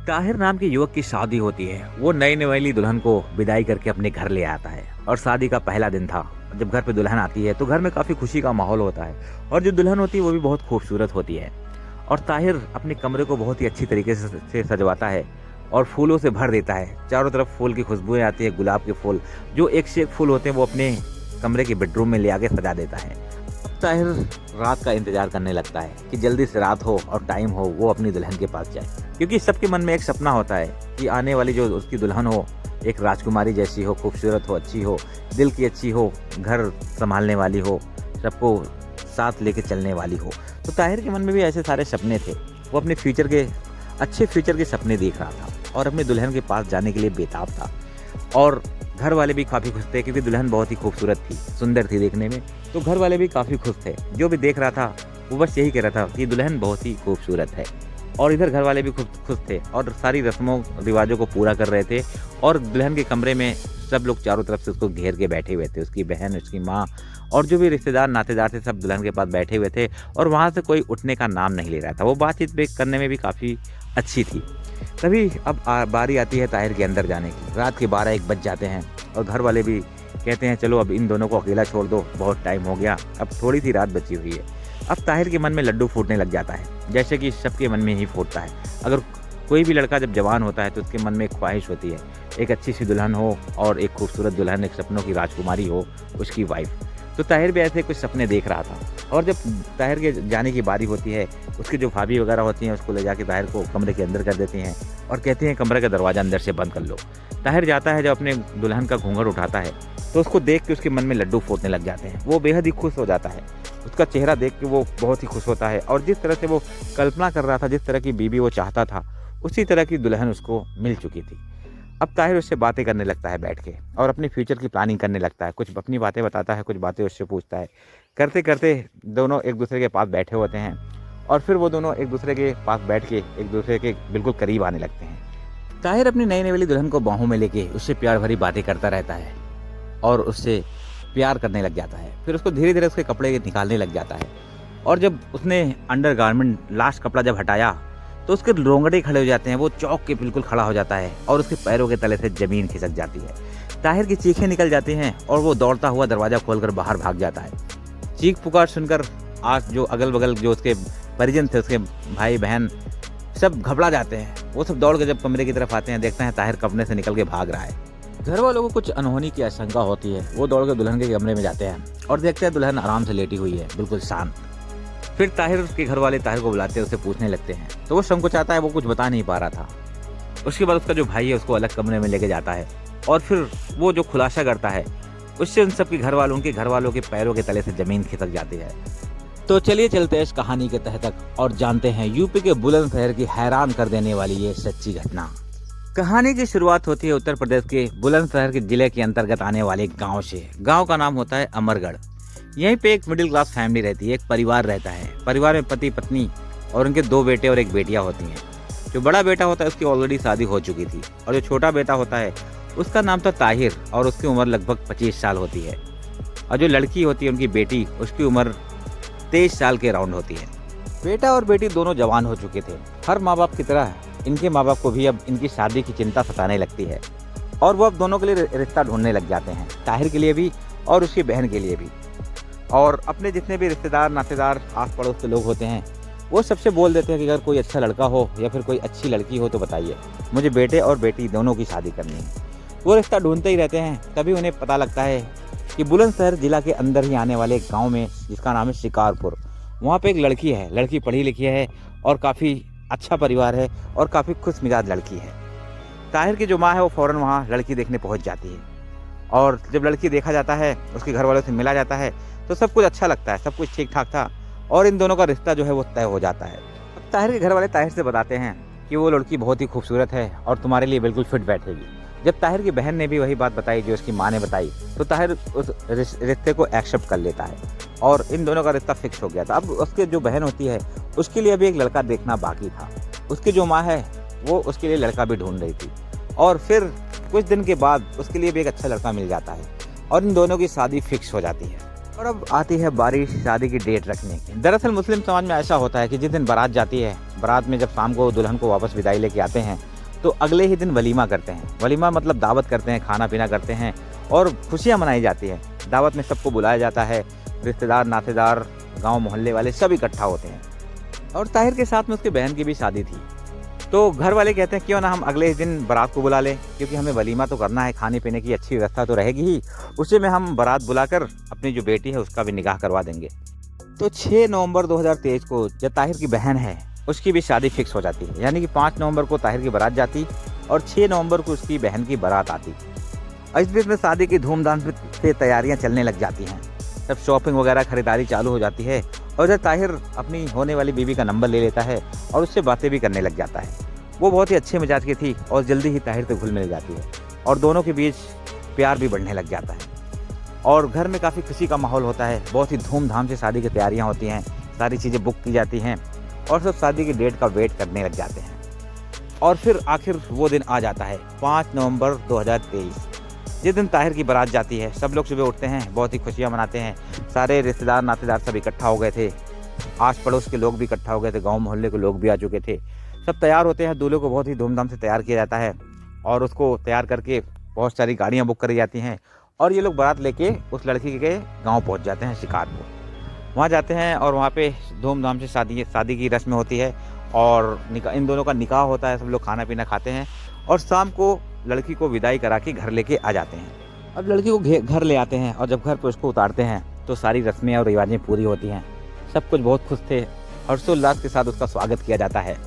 ताहिर नाम के युवक की शादी होती है। वो नई नवेली दुल्हन को विदाई करके अपने घर ले आता है और शादी का पहला दिन था। जब घर पे दुल्हन आती है तो घर में काफ़ी खुशी का माहौल होता है और जो दुल्हन होती है वो भी बहुत खूबसूरत होती है। और ताहिर अपने कमरे को बहुत ही अच्छी तरीके से सजवाता है और फूलों से भर देता है। चारों तरफ फूल की खुशबुएं आती है, गुलाब के फूल जो एक से एक फूल होते हैं वो अपने कमरे के बेडरूम में ले आके सजा देता है। अब ताहिर रात का इंतजार करने लगता है कि जल्दी से रात हो और टाइम हो वो अपनी दुल्हन के पास जाए, क्योंकि सबके मन में एक सपना होता है कि आने वाली जो उसकी दुल्हन हो एक राजकुमारी जैसी हो, खूबसूरत हो, अच्छी हो, दिल की अच्छी हो, घर संभालने वाली हो, सबको साथ लेके चलने वाली हो। तो ताहिर के मन में भी ऐसे सारे सपने थे। वो अपने अच्छे फ्यूचर के सपने देख रहा था और अपनी दुल्हन के पास जाने के लिए बेताब था। और घर वाले भी काफ़ी खुश थे क्योंकि दुल्हन बहुत ही खूबसूरत थी, सुंदर थी देखने में। तो घर वाले भी काफ़ी खुश थे। जो भी देख रहा था वो बस यही कह रहा था कि दुल्हन बहुत ही खूबसूरत है। और इधर घर वाले भी खुश थे और सारी रस्मों रिवाजों को पूरा कर रहे थे। और दुल्हन के कमरे में सब लोग चारों तरफ से उसको घेर के बैठे हुए थे। उसकी बहन, उसकी माँ और जो भी रिश्तेदार नातेदार थे सब दुल्हन के पास बैठे हुए थे और वहाँ से कोई उठने का नाम नहीं ले रहा था। वो बातचीत करने में भी काफ़ी अच्छी थी। तभी अब बारी आती है ताहिर के अंदर जाने की। रात के 12-1 बज जाते हैं और घर वाले भी कहते हैं चलो अब इन दोनों को अकेला छोड़ दो, बहुत टाइम हो गया, अब थोड़ी सी रात बची हुई है। अब ताहिर के मन में लड्डू फूटने लग जाता है, जैसे कि सबके मन में ही फूटता है। अगर कोई भी लड़का जब जवान होता है तो उसके मन में एक ख्वाहिश होती है, एक अच्छी सी दुल्हन हो और एक खूबसूरत दुल्हन, एक सपनों की राजकुमारी हो, उसकी वाइफ। तो ताहिर भी ऐसे कुछ सपने देख रहा था। और जब ताहिर के जाने की बारी होती है, उसकी जो भाभी वगैरह होती हैं उसको ले जाके ताहिर को कमरे के अंदर कर देती हैं और कहती हैं कमरे का दरवाज़ा अंदर से बंद कर लो। ताहिर जाता है, जब अपने दुल्हन का घूंघट उठाता है तो उसको देख के उसके मन में लड्डू फूटने लग जाते हैं। वो बेहद ही खुश हो जाता है। उसका चेहरा देख के वो बहुत ही खुश होता है और जिस तरह से वो कल्पना कर रहा था, जिस तरह की बीवी वो चाहता था, उसी तरह की दुल्हन उसको मिल चुकी थी। अब ताहिर उससे बातें करने लगता है बैठ के और अपने फ्यूचर की प्लानिंग करने लगता है। कुछ अपनी बातें बताता है, कुछ बातें उससे पूछता है। करते करते दोनों एक दूसरे के पास बैठे होते हैं और फिर वो दोनों एक दूसरे के पास बैठ के एक दूसरे के बिल्कुल करीब आने लगते हैं। ताहिर अपनी नई नवेली दुल्हन को बाहों में लेके उससे प्यार भरी बातें करता रहता है और उससे प्यार करने लग जाता है। फिर उसको धीरे धीरे उसके कपड़े निकालने लग जाता है और जब उसने अंडरगारमेंट लास्ट कपड़ा जब हटाया तो उसके रोंगटे खड़े हो जाते हैं। वो चौंक के बिल्कुल खड़ा हो जाता है और उसके पैरों के तले से ज़मीन खिसक जाती है। ताहिर की चीखें निकल जाती हैं और वो दौड़ता हुआ दरवाज़ा खोलकर बाहर भाग जाता है। चीख पुकार सुनकर आज जो अगल बगल जो उसके परिजन थे, उसके भाई बहन, सब घबरा जाते हैं। वो सब दौड़ के जब कमरे की तरफ आते हैं, देखते हैं ताहिर कमरे से निकल के भाग रहा है। घर वालों को कुछ अनहोनी की आशंका होती है। वो दौड़ के दुल्हन के कमरे में जाते हैं और देखते हैं दुल्हन आराम से लेटी हुई है, बिल्कुल शांत। फिर ताहिर, उसके घर वाले ताहिर को बुलाते हैं, उससे पूछने लगते हैं तो वो संकोचाता है, वो कुछ बता नहीं पा रहा था। उसके बाद उसका जो भाई है उसको अलग कमरे में लेके जाता है और फिर वो जो खुलासा करता है उससे उन सब के घर वालों, उनके घर वालों के पैरों के तले से ज़मीन खिसक जाती है। तो चलिए चलते हैं इस कहानी के तह तक और जानते हैं यूपी के बुलंदशहर की हैरान कर देने वाली ये सच्ची घटना। कहानी की शुरुआत होती है उत्तर प्रदेश के बुलंदशहर के जिले के अंतर्गत आने वाले गांव से। गांव का नाम होता है अमरगढ़। यहीं पे एक मिडिल क्लास फैमिली रहती है, एक परिवार रहता है। परिवार में पति पत्नी और उनके 2 बेटे और 1 बेटियां होती हैं। जो बड़ा बेटा होता है उसकी ऑलरेडी शादी हो चुकी थी और जो छोटा बेटा होता है उसका नाम था ताहिर और उसकी उम्र लगभग 25 साल होती है। और जो लड़की होती है उनकी बेटी, उसकी उम्र 23 साल के अराउंड होती है। बेटा और बेटी दोनों जवान हो चुके थे। हर माँ बाप की तरह इनके माँ बाप को भी अब इनकी शादी की चिंता सताने लगती है और वो अब दोनों के लिए रिश्ता ढूंढने लग जाते हैं, ताहिर के लिए भी और उसकी बहन के लिए भी। और अपने जितने भी रिश्तेदार नातेदार आस पड़ोस के लोग होते हैं वो सबसे बोल देते हैं कि अगर कोई अच्छा लड़का हो या फिर कोई अच्छी लड़की हो तो बताइए, मुझे बेटे और बेटी दोनों की शादी करनी है। वो रिश्ता ढूंढते ही रहते हैं। तभी उन्हें पता लगता है कि बुलंदशहर जिला के अंदर ही आने वाले एक गाँव में, जिसका नाम है शिकारपुर, वहाँ पर एक लड़की है। लड़की पढ़ी लिखी है और काफ़ी अच्छा परिवार है और काफ़ी खुश मिजाज लड़की है। ताहिर की जो माँ है वो फ़ौरन वहाँ लड़की देखने पहुँच जाती है और जब लड़की देखा जाता है, उसके घर वालों से मिला जाता है तो सब कुछ अच्छा लगता है, सब कुछ ठीक ठाक था और इन दोनों का रिश्ता जो है वो तय हो जाता है। अब ताहिर के घर वाले ताहिर से बताते हैं कि वो लड़की बहुत ही खूबसूरत है और तुम्हारे लिए बिल्कुल फिट बैठेगी। जब ताहिर की बहन ने भी वही बात बताई जो उसकी माँ ने बताई तो ताहिर उस रिश्ते को एक्सेप्ट कर लेता है और इन दोनों का रिश्ता फिक्स हो गया था। अब उसके जो बहन होती है उसके लिए अभी एक लड़का देखना बाकी था। उसकी जो माँ है वो उसके लिए लड़का भी ढूंढ रही थी और फिर कुछ दिन के बाद उसके लिए भी एक अच्छा लड़का मिल जाता है और इन दोनों की शादी फिक्स हो जाती है। और अब आती है बारी शादी की डेट रखने की। दरअसल मुस्लिम समाज में ऐसा होता है कि जिस दिन बारात जाती है, बारात में जब शाम को दुल्हन को वापस विदाई लेके आते हैं तो अगले ही दिन वलीमा करते हैं। वलीमा मतलब दावत करते हैं, खाना पीना करते हैं और खुशियाँ मनाई जाती हैं। दावत में सबको बुलाया जाता है, रिश्तेदार, नातेदार, गांव मोहल्ले वाले सब इकट्ठा होते हैं। और ताहिर के साथ में उसकी बहन की भी शादी थी, तो घर वाले कहते हैं क्यों ना हम अगले ही दिन बारात को बुला लें, क्योंकि हमें वलीमा तो करना है, खाने पीने की अच्छी व्यवस्था तो रहेगी ही। उसी में हम बारात बुलाकर अपनी जो बेटी है उसका भी निकाह करवा देंगे। तो 6 नवंबर 2023 को जो ताहिर की बहन है उसकी भी शादी फिक्स हो जाती है, यानी कि 5 नवंबर को ताहिर की बारात जाती और 6 नवंबर को उसकी बहन की बारात आती। इस बीच में शादी की धूमधाम से तैयारियां चलने लग जाती हैं, सब शॉपिंग वगैरह खरीदारी चालू हो जाती है। और इधर ताहिर अपनी होने वाली बीवी का नंबर ले लेता है और उससे बातें भी करने लग जाता है। वो बहुत ही अच्छे मिजाज की थी और जल्दी ही ताहिर से घुल मिल जाती है और दोनों के बीच प्यार भी बढ़ने लग जाता है और घर में काफ़ी खुशी का माहौल होता है। बहुत ही धूमधाम से शादी की तैयारियां होती हैं, सारी चीज़ें बुक की जाती हैं और सब शादी की डेट का वेट करने लग जाते हैं। और फिर आखिर वो दिन आ जाता है 5 नवंबर 2023, जिस दिन ताहिर की बारात जाती है। सब लोग सुबह उठते हैं, बहुत ही खुशियाँ मनाते हैं। सारे रिश्तेदार नातेदार सब इकट्ठा हो गए थे, आस पड़ोस के लोग भी इकट्ठा हो गए थे, गाँव मोहल्ले के लोग भी आ चुके थे। सब तैयार होते हैं, दूल्हे को बहुत ही धूमधाम से तैयार किया जाता है और उसको तैयार करके बहुत सारी गाड़ियाँ बुक करी जाती हैं और ये लोग बारात लेके उस लड़की के गांव पहुंच जाते हैं, शिकारपुर। वहां जाते हैं और वहां पे धूमधाम से शादी की रस्म होती है और इन दोनों का निकाह होता है। सब लोग खाना पीना खाते हैं और शाम को लड़की को विदाई करा के घर लेके आ जाते हैं। अब लड़की को घर ले आते हैं और जब घर पर उसको उतारते हैं तो सारी रस्में और रिवाजें पूरी होती हैं। सब कुछ बहुत खुश थे, हर्षोल्लास के साथ उसका स्वागत किया जाता है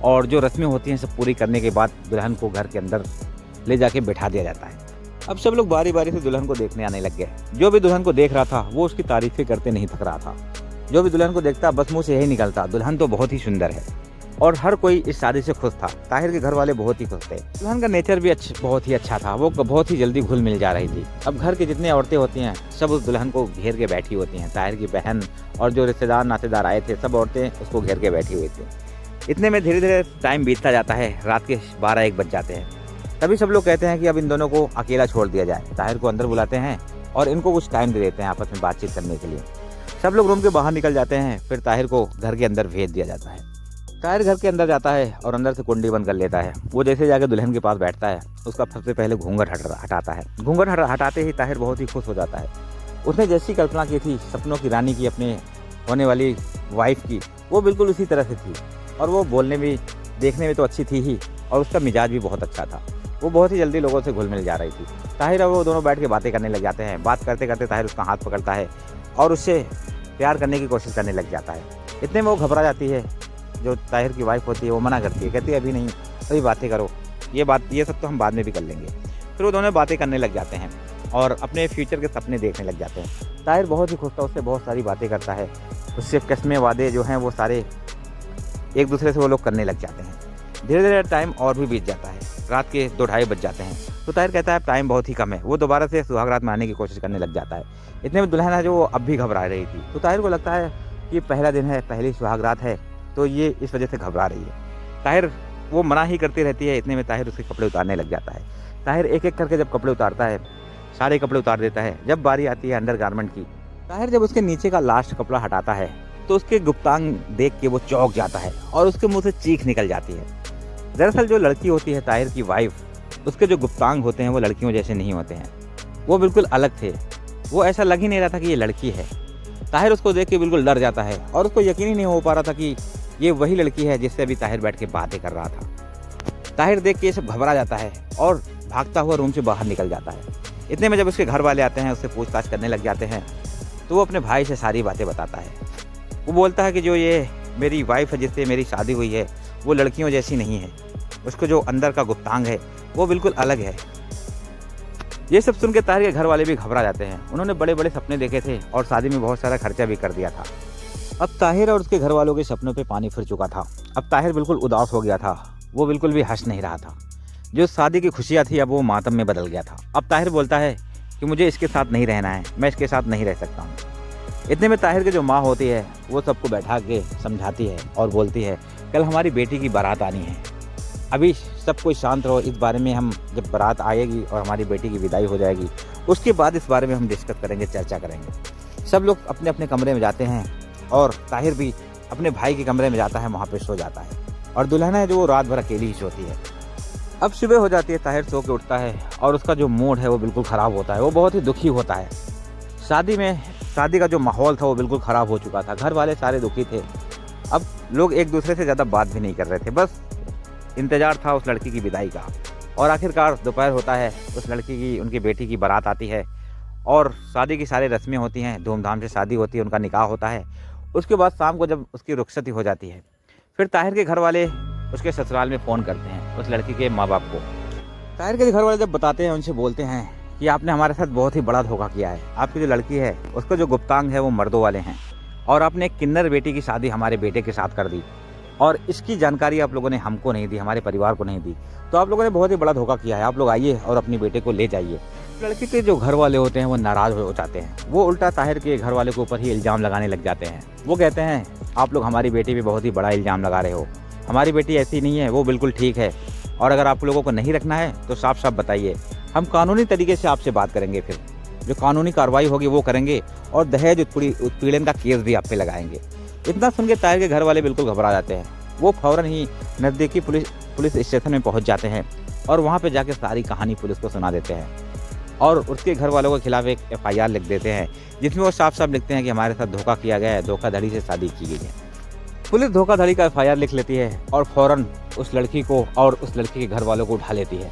और जो रस्में होती हैं सब पूरी करने के बाद दुल्हन को घर के अंदर ले जाके बैठा दिया जाता है। अब सब लोग बारी बारी से दुल्हन को देखने आने लग गए। जो भी दुल्हन को देख रहा था वो उसकी तारीफें करते नहीं थक रहा था। जो भी दुल्हन को देखता बस मुंह से यही निकलता, दुल्हन तो बहुत ही सुंदर है। और हर कोई इस शादी से खुश था। ताहिर के घर वाले बहुत ही खुश थे। दुल्हन का नेचर भी बहुत ही अच्छा था, वो बहुत ही जल्दी घुल मिल जा रही थी। अब घर की जितनी औरतें होती हैं सब उस दुल्हन को घेर के बैठी होती हैं। ताहिर की बहन और जो रिश्तेदार नातेदार आए थे सब औरतें उसको घेर के बैठी हुई थी। इतने में धीरे धीरे टाइम बीतता जाता है, रात के 12-1 बज जाते हैं। तभी सब लोग कहते हैं कि अब इन दोनों को अकेला छोड़ दिया जाए। ताहिर को अंदर बुलाते हैं और इनको कुछ टाइम दे देते हैं आपस में बातचीत करने के लिए। सब लोग रूम के बाहर निकल जाते हैं, फिर ताहिर को घर के अंदर भेज दिया जाता है। ताहिर घर के अंदर जाता है और अंदर से कुंडी बंद कर लेता है। वो जैसे जाके दुल्हन के पास बैठता है, उसका सबसे पहले घूंघट हटाता है। घूंघट हटाते ही ताहिर बहुत ही खुश हो जाता है। उसने जैसी कल्पना की थी सपनों की रानी की, अपने होने वाली वाइफ की, वो बिल्कुल उसी तरह से थी। और वो बोलने में, देखने में तो अच्छी थी ही और उसका मिजाज भी बहुत अच्छा था। वो बहुत ही जल्दी लोगों से घुल मिल जा रही थी। ताहिर और वो दोनों बैठ के बातें करने लग जाते हैं। बात करते करते ताहिर उसका हाथ पकड़ता है और उससे प्यार करने की कोशिश करने लग जाता है। इतने में वो घबरा जाती है। जो ताहिर की वाइफ होती है वो मना करती है, कहती है अभी नहीं, अभी बातें करो, ये सब तो हम बाद में भी कर लेंगे। फिर वो दोनों बातें करने लग जाते हैं और अपने फ्यूचर के सपने देखने लग जाते हैं। ताहिर बहुत ही खुश था, उससे बहुत सारी बातें करता है। उससे कस्में वादे जो हैं वो सारे एक दूसरे से वो लोग करने लग जाते हैं। धीरे धीरे टाइम और भी बीत जाता है, रात के 2-2:30 बज जाते हैं। तो ताहिर कहता है टाइम बहुत ही कम है। वो दोबारा से सुहागरात में आने की कोशिश करने लग जाता है। इतने में दुल्हन है जो अब भी घबरा रही थी। तो ताहिर को लगता है कि पहला दिन है, पहली सुहागरात है, तो ये इस वजह से घबरा रही है। ताहिर वो मना ही करती रहती है। इतने में ताहिर उसके कपड़े उतारने लग जाता है। ताहिर एक एक करके जब कपड़े उतारता है, सारे कपड़े उतार देता है। जब बारी आती है अंडरगारमेंट की, ताहिर जब उसके नीचे का लास्ट कपड़ा हटाता है तो उसके गुप्तांग देख के वो चौंक जाता है और उसके मुंह से चीख निकल जाती है। दरअसल जो लड़की होती है ताहिर की वाइफ, उसके जो गुप्तांग होते हैं वो लड़कियों जैसे नहीं होते हैं, वो बिल्कुल अलग थे। वो ऐसा लग ही नहीं रहा था कि ये लड़की है। ताहिर उसको देख के बिल्कुल डर जाता है और उसको यकीन ही नहीं हो पा रहा था कि ये वही लड़की है जिससे अभी ताहिर बैठ के बातें कर रहा था। ताहिर देख के ये सब घबरा जाता है और भागता हुआ रूम से बाहर निकल जाता है। इतने में जब उसके घर वाले आते हैं, उससे पूछताछ करने लग जाते हैं, तो वो अपने भाई से सारी बातें बताता है। वो बोलता है कि जो ये मेरी वाइफ है जिससे मेरी शादी हुई है वो लड़कियों जैसी नहीं है, उसको जो अंदर का गुप्तांग है वो बिल्कुल अलग है। ये सब सुन के ताहिर के घर वाले भी घबरा जाते हैं। उन्होंने बड़े बड़े सपने देखे थे और शादी में बहुत सारा खर्चा भी कर दिया था। अब ताहिर और उसके घर वालों के सपनों पे पानी फिर चुका था। अब ताहिर बिल्कुल उदास हो गया था, वो बिल्कुल भी हंस नहीं रहा था। जो शादी की खुशियाँ थी अब वो मातम में बदल गया था। अब ताहिर बोलता है कि मुझे इसके साथ नहीं रहना है, मैं इसके साथ नहीं रह सकता हूँ। इतने में ताहिर की जो माँ होती है वो सबको बैठा के समझाती है और बोलती है कल हमारी बेटी की बारात आनी है, अभी सब कोई शांत रहो। इस बारे में हम जब बारात आएगी और हमारी बेटी की विदाई हो जाएगी उसके बाद इस बारे में हम डिस्कस करेंगे, चर्चा करेंगे। सब लोग अपने अपने कमरे में जाते हैं और ताहिर भी अपने भाई के कमरे में जाता है, वहाँ पे सो जाता है। और दुल्हन है जो वो रात भर अकेली ही सोती है। अब सुबह हो जाती है, ताहिर सो के उठता है और उसका जो मूड है वो बिल्कुल ख़राब होता है, वो बहुत ही दुखी होता है। शादी का जो माहौल था वो बिल्कुल ख़राब हो चुका था, घर वाले सारे दुखी थे। अब लोग एक दूसरे से ज़्यादा बात भी नहीं कर रहे थे, बस इंतज़ार था उस लड़की की विदाई का। और आखिरकार दोपहर होता है, उस लड़की की, उनकी बेटी की बारात आती है और शादी की सारी रस्में होती हैं, धूमधाम से शादी होती है, उनका निकाह होता है। उसके बाद शाम को जब उसकी रुखसती हो जाती है, फिर ताहिर के घर वाले उसके ससुराल में फ़ोन करते हैं उस लड़की के माँ बाप को। ताहिर के घर वाले जब बताते हैं, उनसे बोलते हैं कि आपने हमारे साथ बहुत ही बड़ा धोखा किया है। आपकी जो लड़की है उसका जो गुप्तांग है वो मर्दों वाले हैं और आपने एक किन्नर बेटी की शादी हमारे बेटे के साथ कर दी और इसकी जानकारी आप लोगों ने हमको नहीं दी, हमारे परिवार को नहीं दी। तो आप लोगों ने बहुत ही बड़ा धोखा किया है। आप लोग आइए और अपनी बेटे को ले जाइए। लड़की के जो घर वाले होते हैं वो नाराज़ हो जाते हैं, वो उल्टा ताहिर के घर वाले के ऊपर ही इल्ज़ाम लगाने लग जाते हैं। वो कहते हैं आप लोग हमारी बेटी पे बहुत ही बड़ा इल्ज़ाम लगा रहे हो, हमारी बेटी ऐसी नहीं है, वो बिल्कुल ठीक है और अगर आप लोगों को नहीं रखना है तो साफ साफ बताइए, हम कानूनी तरीके से आपसे बात करेंगे, फिर जो कानूनी कार्रवाई होगी वो करेंगे और दहेज उत्पीड़न का केस भी आप पे लगाएंगे। इतना सुन के ताहिर के घर वाले बिल्कुल घबरा जाते हैं। वो फ़ौरन ही नज़दीकी पुलिस स्टेशन में पहुंच जाते हैं और वहां पे जाके सारी कहानी पुलिस को सुना देते हैं और उसके घर वालों के खिलाफ एक FIR लिख देते हैं, जिसमें वो साफ साफ लिखते हैं कि हमारे साथ धोखा किया गया है, धोखाधड़ी से शादी की गई है। पुलिस धोखाधड़ी का FIR लिख लेती है और फ़ौरन उस लड़की को और उस लड़की के घर वालों को उठा लेती है,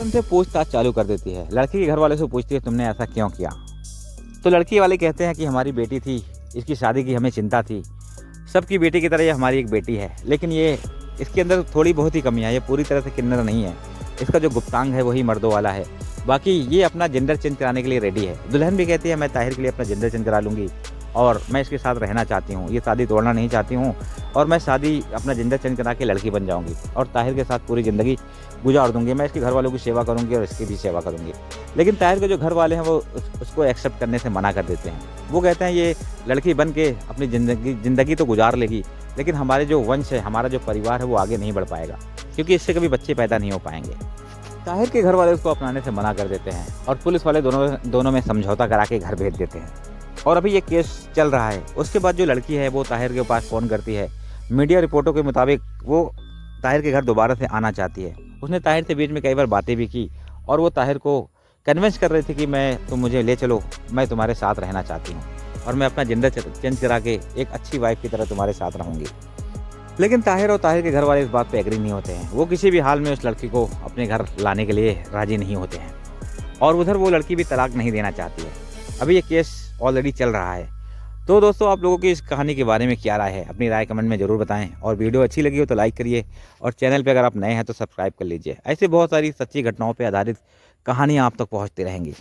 उनसे पूछताछ चालू कर देती है। लड़की के घर वालों से पूछती है तुमने ऐसा क्यों किया। तो लड़की वाले कहते हैं कि हमारी बेटी थी, इसकी शादी की हमें चिंता थी, सबकी बेटी की तरह ये हमारी एक बेटी है, लेकिन ये इसके अंदर थोड़ी बहुत ही कमियाँ, ये पूरी तरह से किन्नर नहीं है, इसका जो गुप्तांग है वही मर्दों वाला है, बाकी ये अपना जेंडर चेंज कराने के लिए रेडी है। दुल्हन भी कहती है मैं ताहिर के लिए अपना जेंडर चेंज करा लूँगी और मैं इसके साथ रहना चाहती हूँ, ये शादी तोड़ना नहीं चाहती हूँ और मैं शादी अपना जेंडर चेंज करा के लड़की बन जाऊँगी और ताहिर के साथ पूरी ज़िंदगी गुजार दूँगी। मैं इसके घर वालों की सेवा करूँगी और इसकी भी सेवा करूँगी। लेकिन ताहिर के जो घर वाले हैं वो उसको एक्सेप्ट करने से मना कर देते हैं। वो कहते हैं ये लड़की बन के अपनी ज़िंदगी तो गुजार लेगी, लेकिन हमारे जो वंश है, हमारा जो परिवार है वो आगे नहीं बढ़ पाएगा, क्योंकि इससे कभी बच्चे पैदा नहीं हो पाएंगे। ताहिर के घर वाले उसको अपनाने से मना कर देते हैं और पुलिस वाले दोनों में समझौता करा के घर भेज देते हैं और अभी ये केस चल रहा है। उसके बाद जो लड़की है वो ताहिर के पास फ़ोन करती है। मीडिया रिपोर्टों के मुताबिक वो ताहिर के घर दोबारा से आना चाहती है। उसने ताहिर से बीच में कई बार बातें भी की और वो ताहिर को कन्विंस कर रही थी कि तुम मुझे ले चलो, मैं तुम्हारे साथ रहना चाहती हूँ और मैं अपना जेंडर चेंज करा के एक अच्छी वाइफ की तरह तुम्हारे साथ रहूँगी। लेकिन ताहिर और ताहिर के घर वाले इस बात पे एग्री नहीं होते हैं। वो किसी भी हाल में उस लड़की को अपने घर लाने के लिए राजी नहीं होते हैं और उधर वो लड़की भी तलाक नहीं देना चाहती है। अभी ये केस ऑलरेडी चल रहा है। तो दोस्तों, आप लोगों की इस कहानी के बारे में क्या राय है, अपनी राय कमेंट में ज़रूर बताएं और वीडियो अच्छी लगी हो तो लाइक करिए और चैनल पे अगर आप नए हैं तो सब्सक्राइब कर लीजिए। ऐसे बहुत सारी सच्ची घटनाओं पे आधारित कहानियाँ आप तक पहुँचती रहेंगी।